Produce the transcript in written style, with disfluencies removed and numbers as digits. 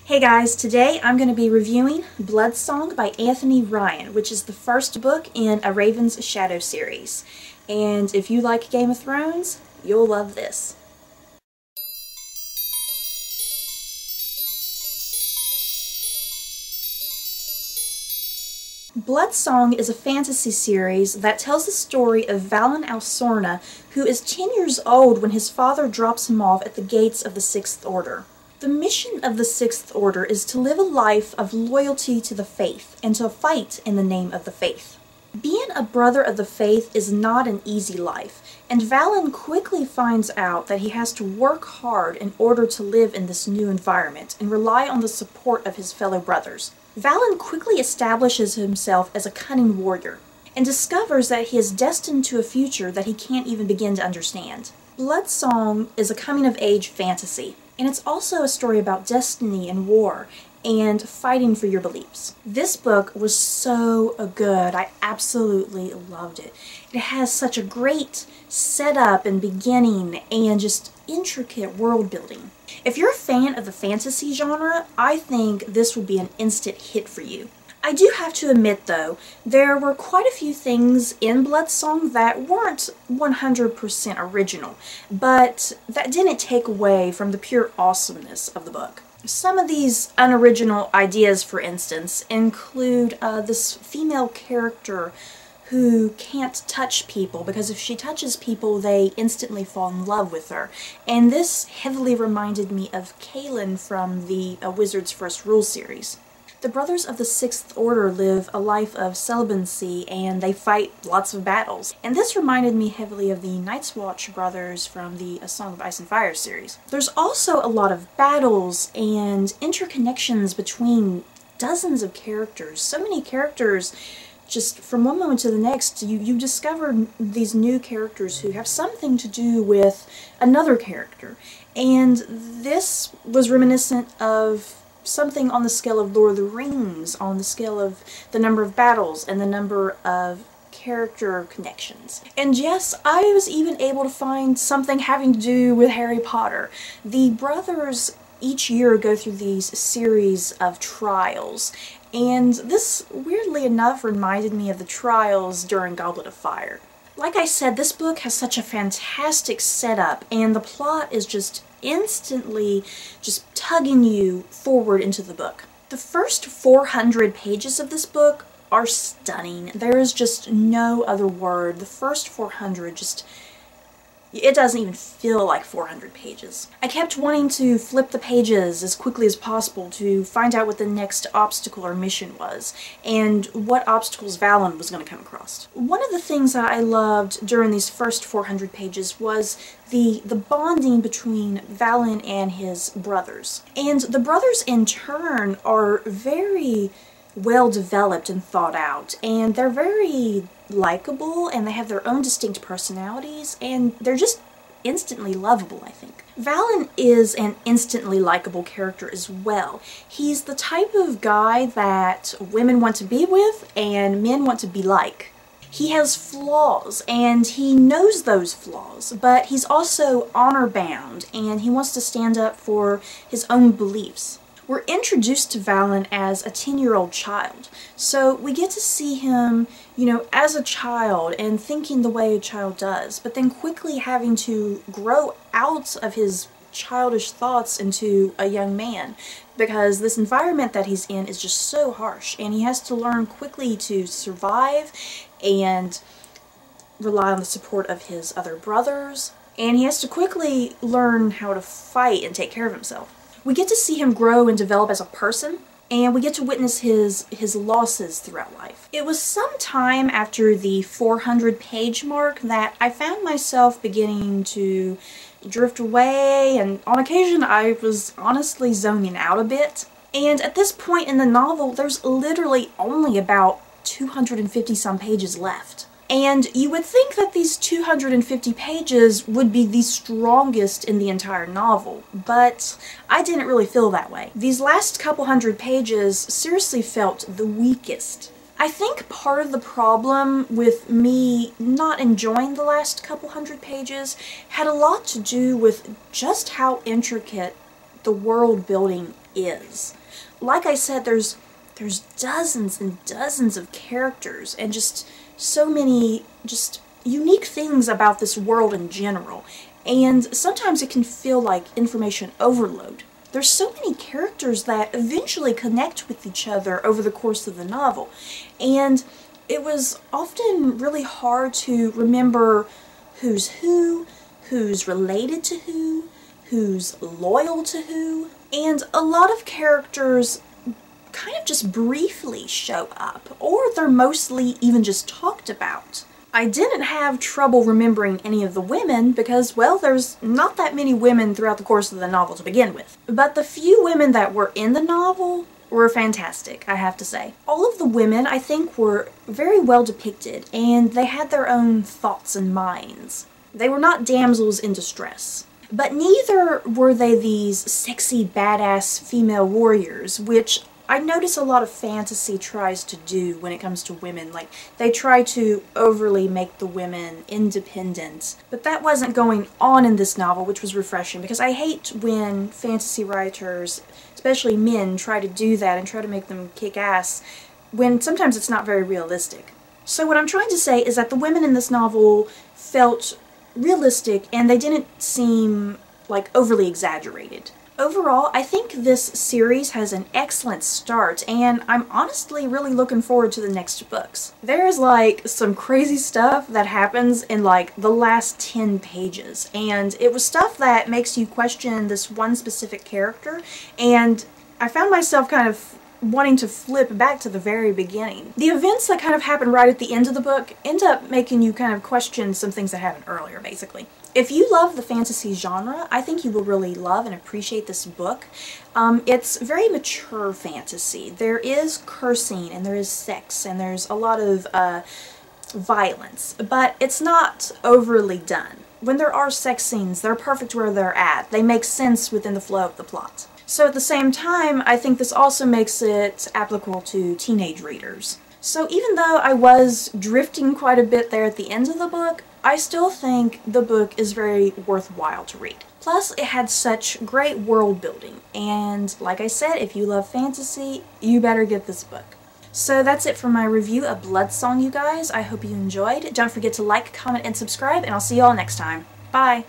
Hey guys, today I'm going to be reviewing Bloodsong by Anthony Ryan, which is the first book in A Raven's Shadow series. And if you like Game of Thrones, you'll love this. Bloodsong is a fantasy series that tells the story of Valen Alsorna, who is 10 years old when his father drops him off at the gates of the Sixth Order. The mission of the Sixth Order is to live a life of loyalty to the faith and to fight in the name of the faith. Being a brother of the faith is not an easy life, and Valen quickly finds out that he has to work hard in order to live in this new environment and rely on the support of his fellow brothers. Valen quickly establishes himself as a cunning warrior and discovers that he is destined to a future that he can't even begin to understand. Bloodsong is a coming-of-age fantasy, and it's also a story about destiny and war and fighting for your beliefs. This book was so good. I absolutely loved it. It has such a great setup and beginning and just intricate world building. If you're a fan of the fantasy genre, I think this would be an instant hit for you. I do have to admit though, there were quite a few things in Bloodsong that weren't 100% original, but that didn't take away from the pure awesomeness of the book. Some of these unoriginal ideas, for instance, include this female character who can't touch people because if she touches people, they instantly fall in love with her. And this heavily reminded me of Kaelin from the Wizard's First Rule series. The Brothers of the Sixth Order live a life of celibacy and they fight lots of battles. And this reminded me heavily of the Night's Watch brothers from the A Song of Ice and Fire series. There's also a lot of battles and interconnections between dozens of characters. So many characters, just from one moment to the next, you discover these new characters who have something to do with another character. And this was reminiscent of something on the scale of Lord of the Rings, on the scale of the number of battles and the number of character connections. And yes, I was even able to find something having to do with Harry Potter. The brothers each year go through these series of trials, and this, weirdly enough, reminded me of the trials during Goblet of Fire. Like I said, this book has such a fantastic setup, and the plot is just instantly just tugging you forward into the book. The first 400 pages of this book are stunning. There is just no other word. The first 400 just, it doesn't even feel like 400 pages. I kept wanting to flip the pages as quickly as possible to find out what the next obstacle or mission was, and what obstacles Valen was going to come across. One of the things that I loved during these first 400 pages was the bonding between Valen and his brothers. And the brothers in turn are very well developed and thought out, and they're very likable, and they have their own distinct personalities, and they're just instantly lovable, I think. Valen is an instantly likable character as well. He's the type of guy that women want to be with and men want to be like. He has flaws, and he knows those flaws, but he's also honor-bound, and he wants to stand up for his own beliefs. We're introduced to Valen as a 10-year-old child, so we get to see him, as a child and thinking the way a child does, but then quickly having to grow out of his childish thoughts into a young man, because this environment that he's in is just so harsh, and he has to learn quickly to survive and rely on the support of his other brothers, and he has to quickly learn how to fight and take care of himself. We get to see him grow and develop as a person, and we get to witness his losses throughout life. It was some time after the 400-page mark that I found myself beginning to drift away, and on occasion I was honestly zoning out a bit. And at this point in the novel, there's literally only about 250-some pages left. And you would think that these 250 pages would be the strongest in the entire novel, but I didn't really feel that way. These last couple hundred pages seriously felt the weakest. I think part of the problem with me not enjoying the last couple hundred pages had a lot to do with just how intricate the world building is. Like I said, there's dozens and dozens of characters and just so many just unique things about this world in general. And sometimes it can feel like information overload. There's so many characters that eventually connect with each other over the course of the novel. And it was often really hard to remember who's who, who's related to who, who's loyal to who. And a lot of characters kind of just briefly show up, or they're mostly even just talked about. I didn't have trouble remembering any of the women because, well, there's not that many women throughout the course of the novel to begin with. But the few women that were in the novel were fantastic, I have to say. All of the women, I think, were very well depicted, and they had their own thoughts and minds. They were not damsels in distress. But neither were they these sexy, badass female warriors, which I notice a lot of fantasy tries to do when it comes to women. Like, they try to overly make the women independent. But that wasn't going on in this novel, which was refreshing, because I hate when fantasy writers, especially men, try to do that and try to make them kick ass when sometimes it's not very realistic. So what I'm trying to say is that the women in this novel felt realistic and they didn't seem like overly exaggerated. Overall, I think this series has an excellent start, and I'm honestly really looking forward to the next books. There's like some crazy stuff that happens in like the last 10 pages, and it was stuff that makes you question this one specific character, and I found myself kind of wanting to flip back to the very beginning. The events that kind of happen right at the end of the book end up making you kind of question some things that happened earlier, basically. If you love the fantasy genre, I think you will really love and appreciate this book. It's very mature fantasy. There is cursing and there is sex and there's a lot of violence, but it's not overly done. When there are sex scenes, they're perfect where they're at. They make sense within the flow of the plot. So at the same time, I think this also makes it applicable to teenage readers. So even though I was drifting quite a bit there at the end of the book, I still think the book is very worthwhile to read. Plus, it had such great world building, and like I said, if you love fantasy, you better get this book. So that's it for my review of Bloodsong, you guys. I hope you enjoyed. Don't forget to like, comment, and subscribe, and I'll see you all next time. Bye!